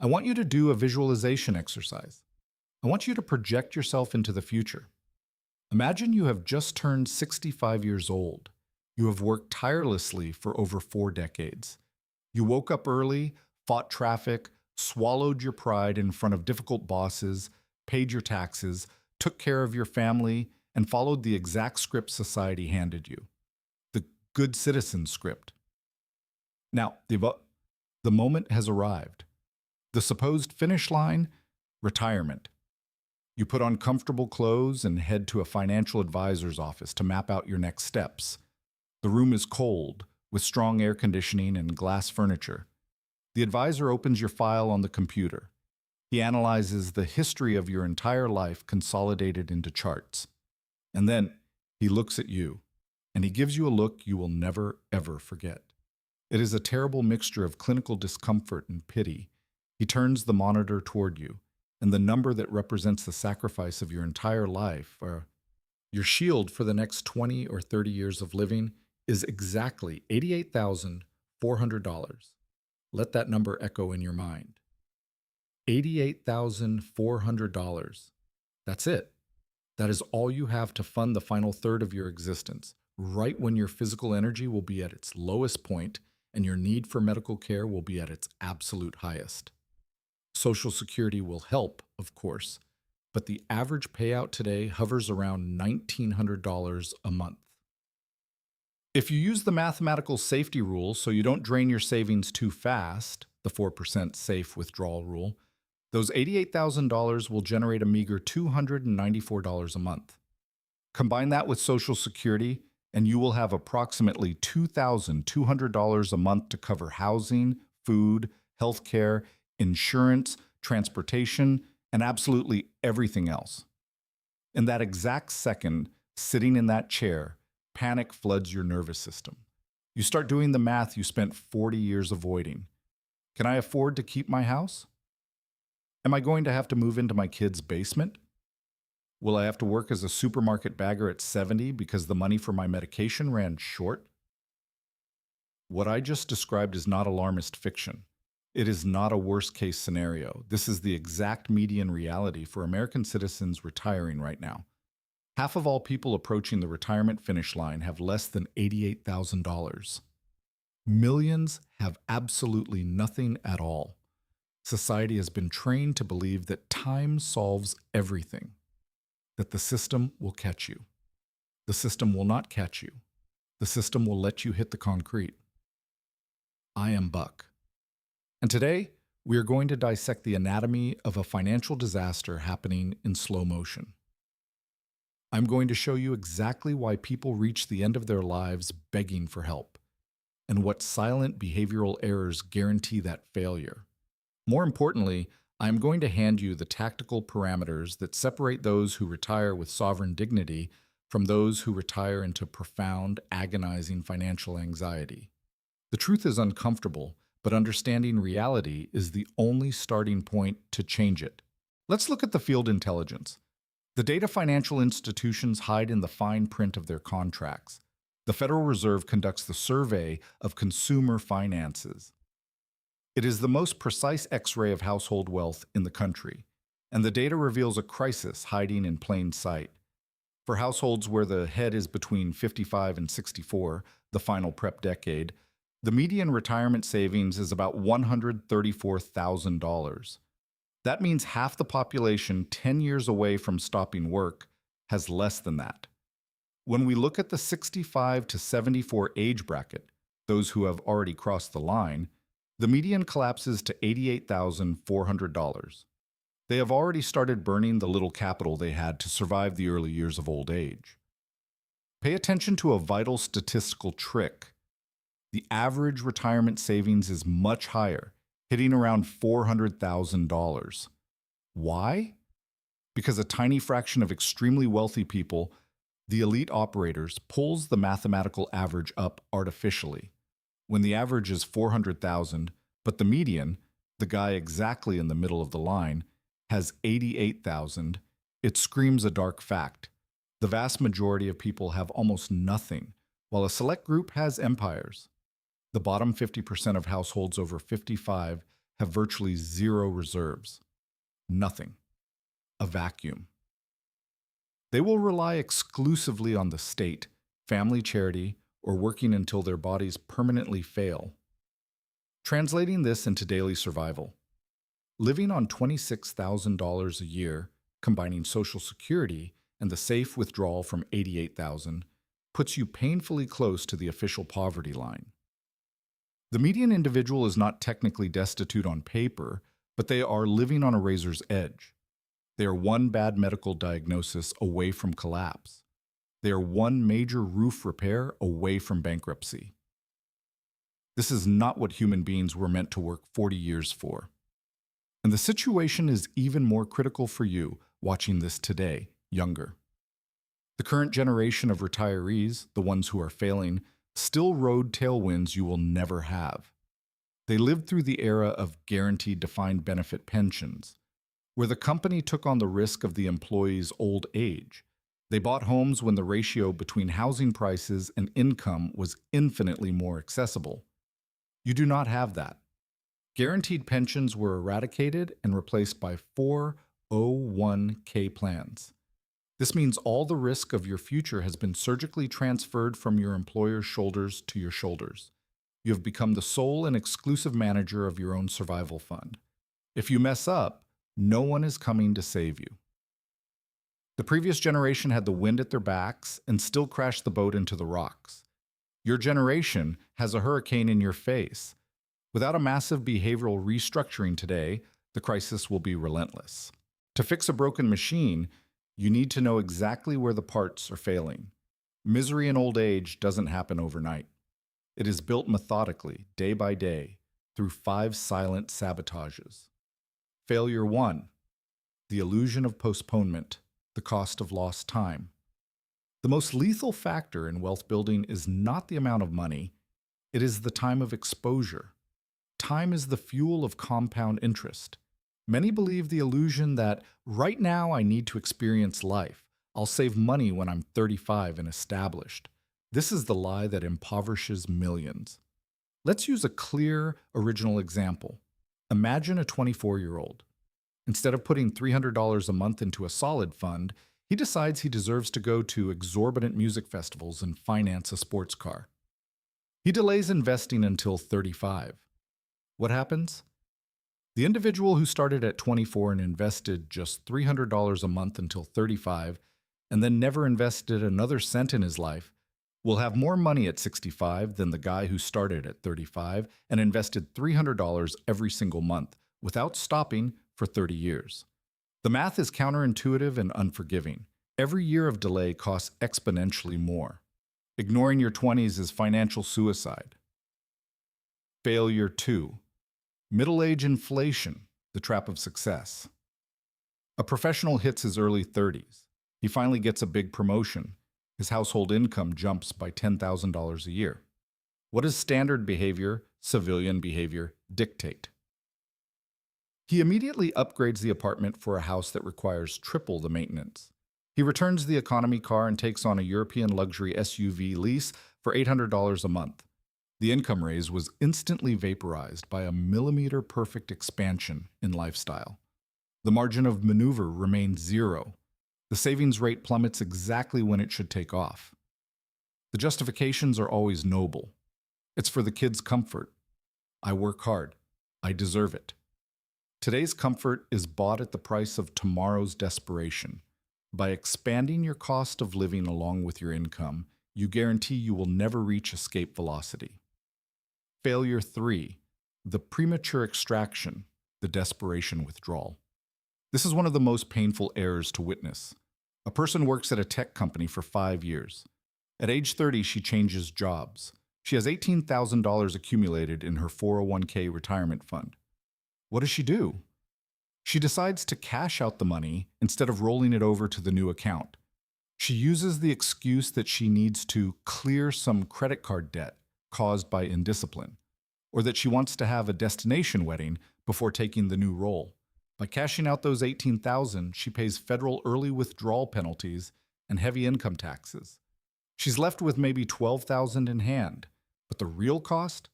I want you to do a visualization exercise. I want you to project yourself into the future. Imagine you have just turned 65 years old. You have worked tirelessly for over 4 decades. You woke up early, fought traffic, swallowed your pride in front of difficult bosses, paid your taxes, took care of your family, and followed the exact script society handed you, the good citizen script. Now, the moment has arrived. The supposed finish line? Retirement. You put on comfortable clothes and head to a financial advisor's office to map out your next steps. The room is cold, with strong air conditioning and glass furniture. The advisor opens your file on the computer. He analyzes the history of your entire life consolidated into charts. And then he looks at you, and he gives you a look you will never, ever forget. It is a terrible mixture of clinical discomfort and pity. He turns the monitor toward you, and the number that represents the sacrifice of your entire life, or your shield for the next 20 or 30 years of living, is exactly $88,400. Let that number echo in your mind. $88,400. That's it. That is all you have to fund the final third of your existence, right when your physical energy will be at its lowest point and your need for medical care will be at its absolute highest. Social Security will help, of course, but the average payout today hovers around $1,900 a month. If you use the mathematical safety rule so you don't drain your savings too fast, the 4% safe withdrawal rule, those $88,000 will generate a meager $294 a month. Combine that with Social Security, and you will have approximately $2,200 a month to cover housing, food, healthcare, insurance, transportation, and absolutely everything else. In that exact second, sitting in that chair, panic floods your nervous system. You start doing the math you spent 40 years avoiding. Can I afford to keep my house? Am I going to have to move into my kid's basement? Will I have to work as a supermarket bagger at 70 because the money for my medication ran short? What I just described is not alarmist fiction. It is not a worst-case scenario. This is the exact median reality for American citizens retiring right now. Half of all people approaching the retirement finish line have less than $88,000. Millions have absolutely nothing at all. Society has been trained to believe that time solves everything, that the system will catch you. The system will not catch you. The system will let you hit the concrete. I am Buck. And today, we are going to dissect the anatomy of a financial disaster happening in slow motion. I'm going to show you exactly why people reach the end of their lives begging for help, and what silent behavioral errors guarantee that failure. More importantly, I am going to hand you the tactical parameters that separate those who retire with sovereign dignity from those who retire into profound, agonizing financial anxiety. The truth is uncomfortable, but understanding reality is the only starting point to change it. Let's look at the field intelligence. The data financial institutions hide in the fine print of their contracts. The Federal Reserve conducts the survey of consumer finances. It is the most precise X-ray of household wealth in the country, and the data reveals a crisis hiding in plain sight. For households where the head is between 55 and 64, the final prep decade, the median retirement savings is about $134,000. That means half the population 10 years away from stopping work has less than that. When we look at the 65 to 74 age bracket, those who have already crossed the line, the median collapses to $88,400. They have already started burning the little capital they had to survive the early years of old age. Pay attention to a vital statistical trick. The average retirement savings is much higher, hitting around $400,000. Why? Because a tiny fraction of extremely wealthy people, the elite operators, pulls the mathematical average up artificially. When the average is $400,000, but the median, the guy exactly in the middle of the line, has $88,000, it screams a dark fact. The vast majority of people have almost nothing, while a select group has empires. The bottom 50% of households over 55 have virtually zero reserves. Nothing. A vacuum. They will rely exclusively on the state, family charity, or working until their bodies permanently fail. Translating this into daily survival. Living on $26,000 a year, combining Social Security and the safe withdrawal from $88,000, puts you painfully close to the official poverty line. The median individual is not technically destitute on paper, but they are living on a razor's edge. They are one bad medical diagnosis away from collapse. They are one major roof repair away from bankruptcy. This is not what human beings were meant to work 40 years for. And the situation is even more critical for you watching this today, younger. The current generation of retirees, the ones who are failing, still rode tailwinds you will never have. They lived through the era of guaranteed defined benefit pensions, where the company took on the risk of the employee's old age. They bought homes when the ratio between housing prices and income was infinitely more accessible. You do not have that. Guaranteed pensions were eradicated and replaced by 401k plans. This means all the risk of your future has been surgically transferred from your employer's shoulders to your shoulders. You have become the sole and exclusive manager of your own survival fund. If you mess up, no one is coming to save you. The previous generation had the wind at their backs and still crashed the boat into the rocks. Your generation has a hurricane in your face. Without a massive behavioral restructuring today, the crisis will be relentless. To fix a broken machine, you need to know exactly where the parts are failing. Misery in old age doesn't happen overnight. It is built methodically, day by day, through 5 silent sabotages. Failure 1. The illusion of postponement, the cost of lost time. The most lethal factor in wealth building is not the amount of money, it is the time of exposure. Time is the fuel of compound interest. Many believe the illusion that right now I need to experience life. I'll save money when I'm 35 and established. This is the lie that impoverishes millions. Let's use a clear, original example. Imagine a 24-year-old. Instead of putting $300 a month into a solid fund, he decides he deserves to go to exorbitant music festivals and finance a sports car. He delays investing until 35. What happens? The individual who started at 24 and invested just $300 a month until 35 and then never invested another cent in his life will have more money at 65 than the guy who started at 35 and invested $300 every single month without stopping for 30 years. The math is counterintuitive and unforgiving. Every year of delay costs exponentially more. Ignoring your 20s is financial suicide. Failure 2. Middle-age inflation, the trap of success. A professional hits his early 30s. He finally gets a big promotion. His household income jumps by $10,000 a year. What does standard behavior, civilian behavior, dictate? He immediately upgrades the apartment for a house that requires triple the maintenance. He returns the economy car and takes on a European luxury SUV lease for $800 a month. The income raise was instantly vaporized by a millimeter-perfect expansion in lifestyle. The margin of maneuver remains zero. The savings rate plummets exactly when it should take off. The justifications are always noble. It's for the kids' comfort. I work hard. I deserve it. Today's comfort is bought at the price of tomorrow's desperation. By expanding your cost of living along with your income, you guarantee you will never reach escape velocity. Failure 3. The premature extraction, the desperation withdrawal. This is one of the most painful errors to witness. A person works at a tech company for 5 years. At age 30, she changes jobs. She has $18,000 accumulated in her 401k retirement fund. What does she do? She decides to cash out the money instead of rolling it over to the new account. She uses the excuse that she needs to clear some credit card debt caused by indiscipline, or that she wants to have a destination wedding before taking the new role. By cashing out those $18,000, she pays federal early withdrawal penalties and heavy income taxes. She's left with maybe $12,000 in hand, but the real cost?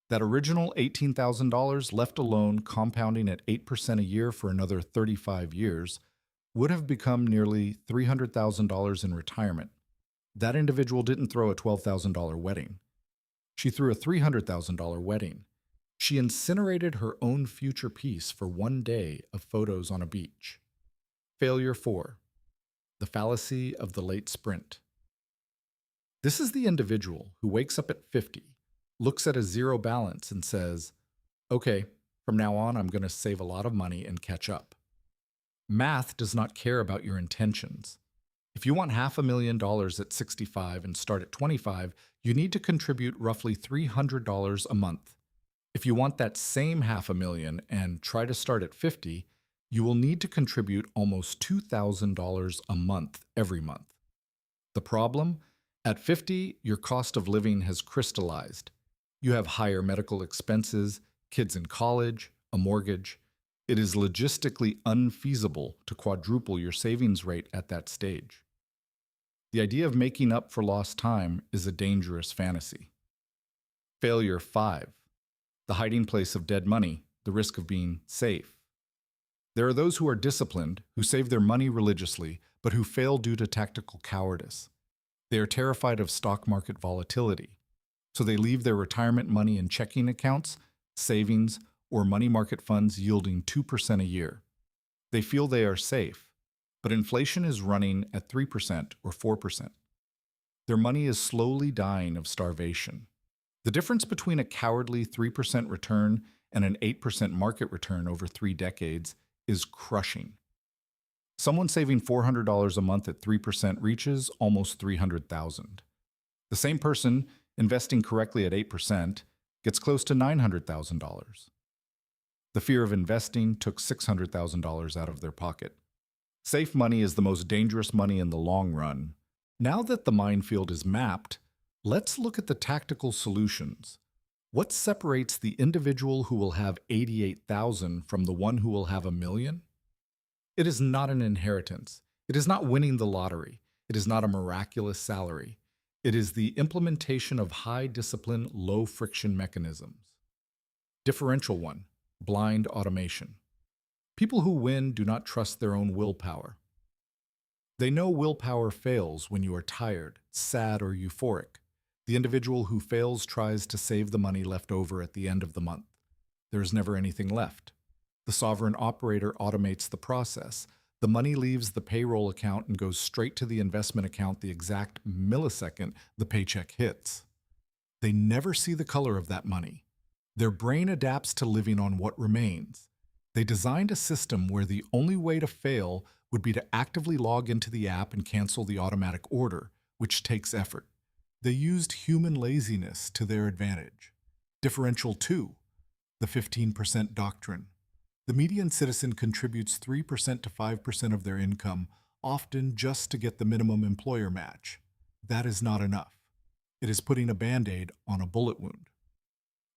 That original $18,000 left alone, compounding at 8% a year for another 35 years, would have become nearly $300,000 in retirement. That individual didn't throw a $12,000 wedding. She threw a $300,000 wedding. She incinerated her own future peace for one day of photos on a beach. Failure 4. The fallacy of the late sprint. This is the individual who wakes up at 50, looks at a zero balance and says, okay, from now on I'm going to save a lot of money and catch up. Math does not care about your intentions. If you want $500,000 at 65 and start at 25, you need to contribute roughly $300 a month. If you want that same $500,000 and try to start at 50, you will need to contribute almost $2,000 a month every month. The problem? At 50, your cost of living has crystallized. You have higher medical expenses, kids in college, a mortgage. It is logistically unfeasible to quadruple your savings rate at that stage. The idea of making up for lost time is a dangerous fantasy. Failure 5. The hiding place of dead money, the risk of being safe. There are those who are disciplined, who save their money religiously, but who fail due to tactical cowardice. They are terrified of stock market volatility, so they leave their retirement money in checking accounts, savings, or money market funds yielding 2% a year. They feel they are safe, but inflation is running at 3% or 4%. Their money is slowly dying of starvation. The difference between a cowardly 3% return and an 8% market return over 3 decades is crushing. Someone saving $400 a month at 3% reaches almost $300,000. The same person investing correctly at 8% gets close to $900,000. The fear of investing took $600,000 out of their pocket. Safe money is the most dangerous money in the long run. Now that the minefield is mapped, let's look at the tactical solutions. What separates the individual who will have $88,000 from the one who will have $1 million? It is not an inheritance. It is not winning the lottery. It is not a miraculous salary. It is the implementation of high-discipline, low-friction mechanisms. Differential 1. Blind automation. People who win do not trust their own willpower. They know willpower fails when you are tired, sad, or euphoric. The individual who fails tries to save the money left over at the end of the month. There is never anything left. The sovereign operator automates the process. The money leaves the payroll account and goes straight to the investment account the exact millisecond the paycheck hits. They never see the color of that money. Their brain adapts to living on what remains. They designed a system where the only way to fail would be to actively log into the app and cancel the automatic order, which takes effort. They used human laziness to their advantage. Differential 2. The 15% doctrine. The median citizen contributes 3% to 5% of their income, often just to get the minimum employer match. That is not enough. It is putting a Band-Aid on a bullet wound.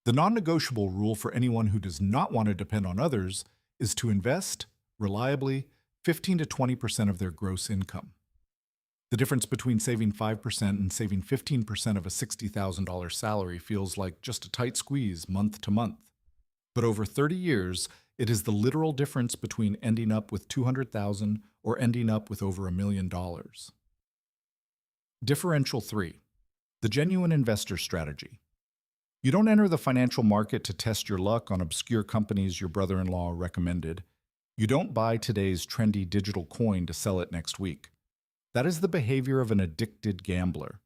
The non-negotiable rule for anyone who does not want to depend on others is to invest, reliably, 15 to 20% of their gross income. The difference between saving 5% and saving 15% of a $60,000 salary feels like just a tight squeeze month to month. But over 30 years, it is the literal difference between ending up with $200,000 or ending up with over $1 million. Differential 3. The genuine investor strategy. You don't enter the financial market to test your luck on obscure companies your brother-in-law recommended. You don't buy today's trendy digital coin to sell it next week. That is the behavior of an addicted gambler.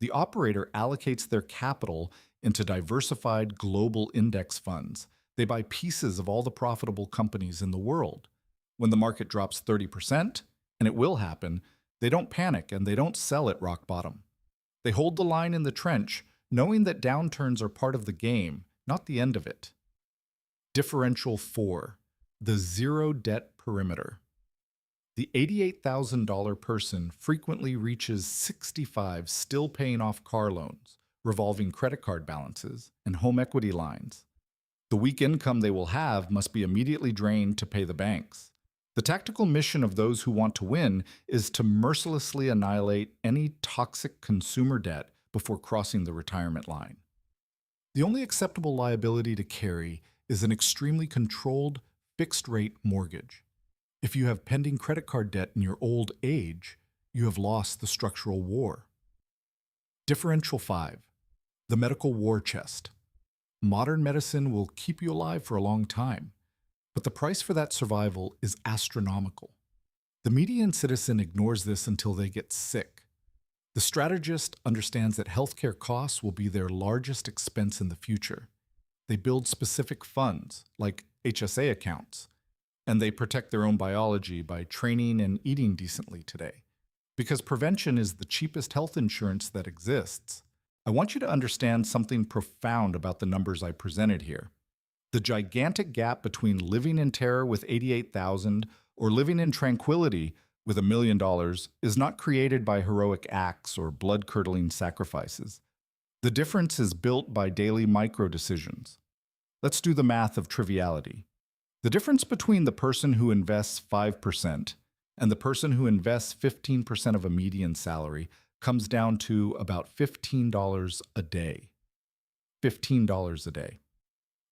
The operator allocates their capital into diversified global index funds. They buy pieces of all the profitable companies in the world. When the market drops 30%, and it will happen, they don't panic and they don't sell at rock bottom. They hold the line in the trench, knowing that downturns are part of the game, not the end of it. Differential 4. The zero debt perimeter. The $88,000 person frequently reaches 65 still paying off car loans, revolving credit card balances, and home equity lines. The weak income they will have must be immediately drained to pay the banks. The tactical mission of those who want to win is to mercilessly annihilate any toxic consumer debt before crossing the retirement line. The only acceptable liability to carry is an extremely controlled, fixed-rate mortgage. If you have pending credit card debt in your old age, you have lost the structural war. Differential 5. The medical war chest. Modern medicine will keep you alive for a long time, but the price for that survival is astronomical. The median citizen ignores this until they get sick. The strategist understands that healthcare costs will be their largest expense in the future. They build specific funds, like HSA accounts, and they protect their own biology by training and eating decently today. Because prevention is the cheapest health insurance that exists, I want you to understand something profound about the numbers I presented here. The gigantic gap between living in terror with 88,000 or living in tranquility with $1 million is not created by heroic acts or blood-curdling sacrifices. The difference is built by daily micro-decisions. Let's do the math of triviality. The difference between the person who invests 5% and the person who invests 15% of a median salary comes down to about $15 a day. $15 a day.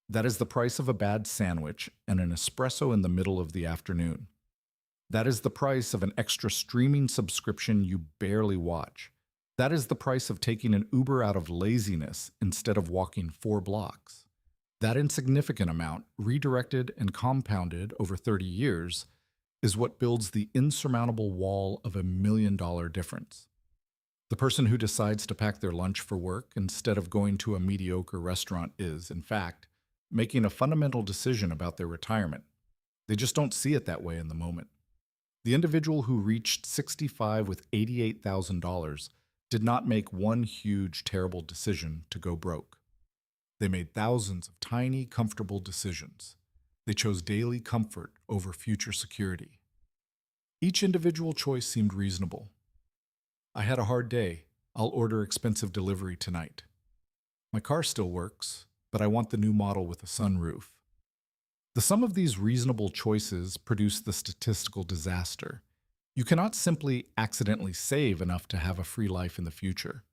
That is the price of a bad sandwich and an espresso in the middle of the afternoon. That is the price of an extra streaming subscription you barely watch. That is the price of taking an Uber out of laziness instead of walking 4 blocks. That insignificant amount, redirected and compounded over 30 years, is what builds the insurmountable wall of $1 million difference. The person who decides to pack their lunch for work instead of going to a mediocre restaurant is, in fact, making a fundamental decision about their retirement. They just don't see it that way in the moment. The individual who reached 65 with $88,000 did not make one huge, terrible decision to go broke. They made thousands of tiny, comfortable decisions. They chose daily comfort over future security. Each individual choice seemed reasonable. I had a hard day. I'll order expensive delivery tonight. My car still works, but I want the new model with a sunroof. The sum of these reasonable choices produced the statistical disaster. You cannot simply accidentally save enough to have a free life in the future.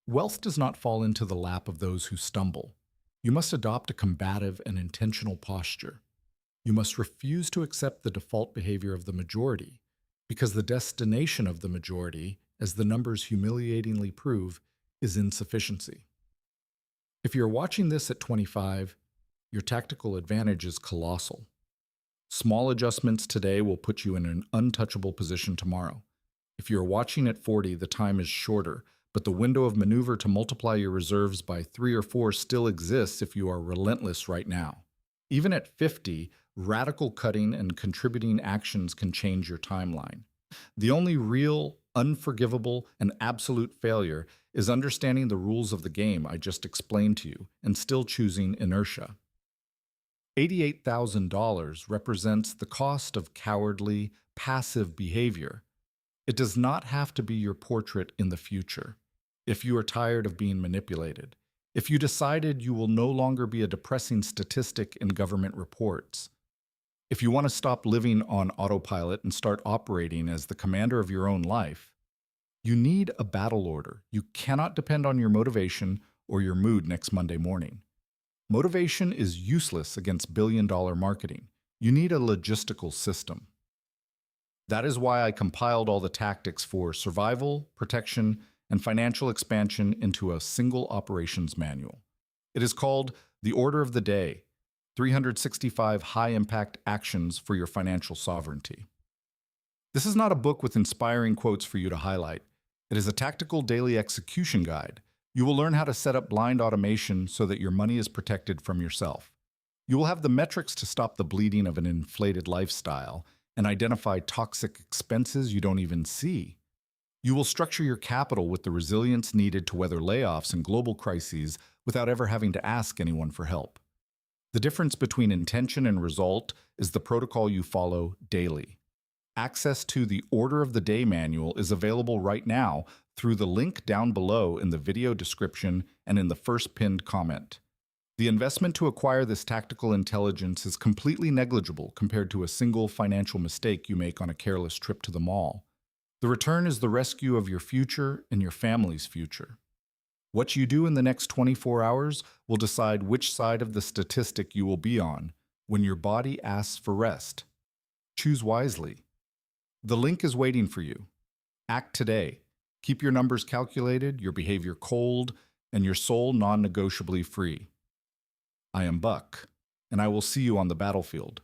Wealth does not fall into the lap of those who stumble. You must adopt a combative and intentional posture. You must refuse to accept the default behavior of the majority, because the destination of the majority, as the numbers humiliatingly prove, is insufficiency. If you're watching this at 25, your tactical advantage is colossal. Small adjustments today will put you in an untouchable position tomorrow. If you're watching at 40, the time is shorter, but the window of maneuver to multiply your reserves by 3 or 4 still exists if you are relentless right now. Even at 50, radical cutting and contributing actions can change your timeline. The only real, unforgivable, and absolute failure is understanding the rules of the game I just explained to you and still choosing inertia. $88,000 represents the cost of cowardly, passive behavior. It does not have to be your portrait in the future. If you are tired of being manipulated, if you decided you will no longer be a depressing statistic in government reports, if you want to stop living on autopilot and start operating as the commander of your own life, you need a battle order. You cannot depend on your motivation or your mood next Monday morning. Motivation is useless against billion-dollar marketing. You need a logistical system. That is why I compiled all the tactics for survival, protection, and financial expansion into a single operations manual. It is called The Order of the Day, 365 high-impact actions for your financial sovereignty. This is not a book with inspiring quotes for you to highlight. It is a tactical daily execution guide. You will learn how to set up blind automation so that your money is protected from yourself. You will have the metrics to stop the bleeding of an inflated lifestyle and identify toxic expenses you don't even see. You will structure your capital with the resilience needed to weather layoffs and global crises without ever having to ask anyone for help. The difference between intention and result is the protocol you follow daily. Access to the Order of the Day manual is available right now through the link down below in the video description and in the first pinned comment. The investment to acquire this tactical intelligence is completely negligible compared to a single financial mistake you make on a careless trip to the mall. The return is the rescue of your future and your family's future. What you do in the next 24 hours will decide which side of the statistic you will be on when your body asks for rest. Choose wisely. The link is waiting for you. Act today. Keep your numbers calculated, your behavior cold, and your soul non-negotiably free. I am Buck, and I will see you on the battlefield.